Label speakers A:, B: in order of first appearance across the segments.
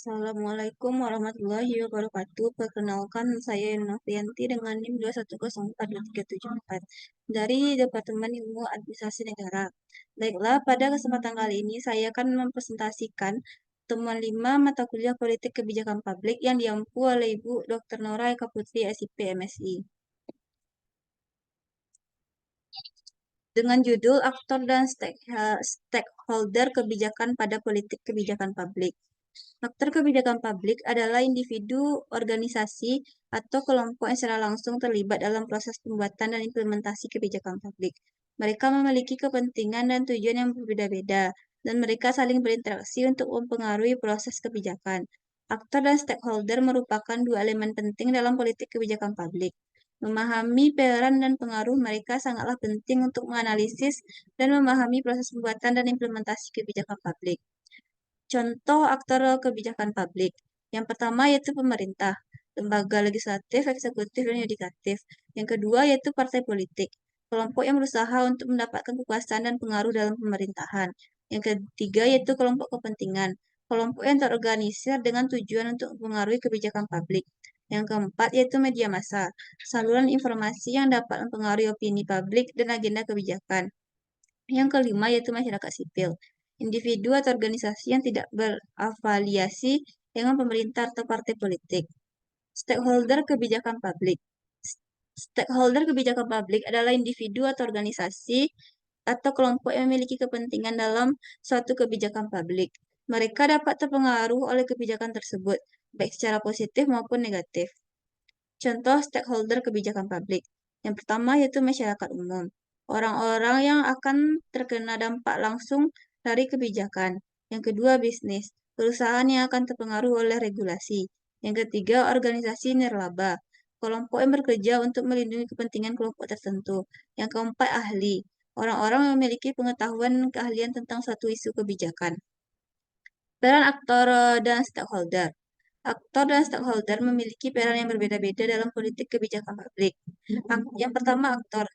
A: Assalamualaikum warahmatullahi wabarakatuh. Perkenalkan, saya Novianti dengan NIM 2104234 dari Departemen Ilmu Administrasi Negara. Baiklah, pada kesempatan kali ini saya akan mempresentasikan temuan 5 mata kuliah politik kebijakan publik yang diampu oleh Ibu Dr. Nora Eka Putri, SIP, MSI. Dengan judul Aktor dan Stakeholder Kebijakan pada Politik Kebijakan Publik. Aktor kebijakan publik adalah individu, organisasi, atau kelompok yang secara langsung terlibat dalam proses pembuatan dan implementasi kebijakan publik. Mereka memiliki kepentingan dan tujuan yang berbeda-beda, dan mereka saling berinteraksi untuk mempengaruhi proses kebijakan. Aktor dan stakeholder merupakan dua elemen penting dalam politik kebijakan publik. Memahami peran dan pengaruh mereka sangatlah penting untuk menganalisis dan memahami proses pembuatan dan implementasi kebijakan publik. Contoh aktor kebijakan publik. Yang pertama yaitu pemerintah, lembaga legislatif, eksekutif, dan yudikatif. Yang kedua yaitu partai politik, kelompok yang berusaha untuk mendapatkan kekuasaan dan pengaruh dalam pemerintahan. Yang ketiga yaitu kelompok kepentingan, kelompok yang terorganisir dengan tujuan untuk mempengaruhi kebijakan publik. Yang keempat yaitu media massa, saluran informasi yang dapat mempengaruhi opini publik dan agenda kebijakan. Yang kelima yaitu masyarakat sipil, individu atau organisasi yang tidak berafiliasi dengan pemerintah atau partai politik. Stakeholder kebijakan publik. Stakeholder kebijakan publik adalah individu atau organisasi atau kelompok yang memiliki kepentingan dalam suatu kebijakan publik. Mereka dapat terpengaruh oleh kebijakan tersebut, baik secara positif maupun negatif. Contoh stakeholder kebijakan publik. Yang pertama yaitu masyarakat umum. Orang-orang yang akan terkena dampak langsung dari kebijakan. Yang kedua bisnis. Perusahaan yang akan terpengaruh oleh regulasi. Yang ketiga organisasi nirlaba. Kelompok yang bekerja untuk melindungi kepentingan kelompok tertentu. Yang keempat ahli. Orang-orang yang memiliki pengetahuan dan keahlian tentang suatu isu kebijakan. Peran aktor dan stakeholder. Aktor dan stakeholder memiliki peran yang berbeda-beda dalam politik kebijakan publik. Yang pertama aktor,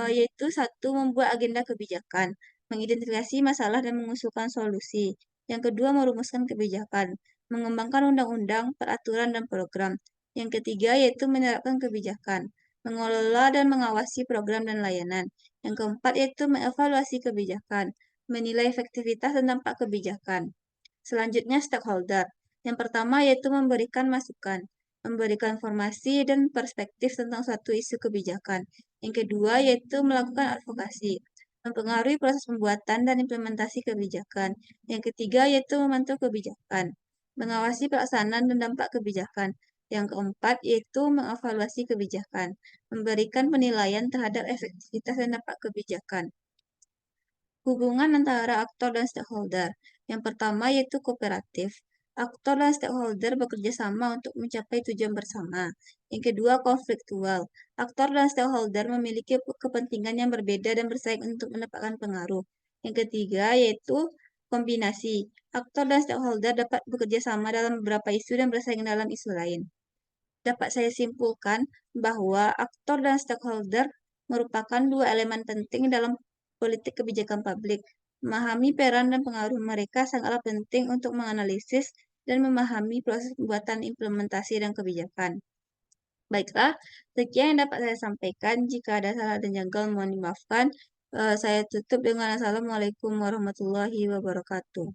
A: yaitu satu membuat agenda kebijakan, mengidentifikasi masalah dan mengusulkan solusi. Yang kedua merumuskan kebijakan, mengembangkan undang-undang, peraturan, dan program. Yang ketiga yaitu menerapkan kebijakan, mengelola dan mengawasi program dan layanan. Yang keempat yaitu mengevaluasi kebijakan, menilai efektivitas dan dampak kebijakan. Selanjutnya stakeholder. Yang pertama yaitu memberikan masukan, memberikan informasi dan perspektif tentang suatu isu kebijakan. Yang kedua yaitu melakukan advokasi, mempengaruhi proses pembuatan dan implementasi kebijakan. Yang ketiga yaitu memantau kebijakan, mengawasi pelaksanaan dan dampak kebijakan. Yang keempat yaitu mengevaluasi kebijakan, memberikan penilaian terhadap efektivitas dan dampak kebijakan. Hubungan antara aktor dan stakeholder. Yang pertama yaitu kooperatif. Aktor dan stakeholder bekerja sama untuk mencapai tujuan bersama. Yang kedua konfliktual. Aktor dan stakeholder memiliki kepentingan yang berbeda dan bersaing untuk mendapatkan pengaruh. Yang ketiga yaitu kombinasi. Aktor dan stakeholder dapat bekerja sama dalam beberapa isu dan bersaing dalam isu lain. Dapat saya simpulkan bahwa aktor dan stakeholder merupakan dua elemen penting dalam politik kebijakan publik. Memahami peran dan pengaruh mereka sangatlah penting untuk menganalisis dan memahami proses pembuatan implementasi dan kebijakan. Baiklah, sekian yang dapat saya sampaikan. Jika ada salah dan janggal, mohon dimaafkan. Saya tutup dengan Assalamualaikum warahmatullahi wabarakatuh.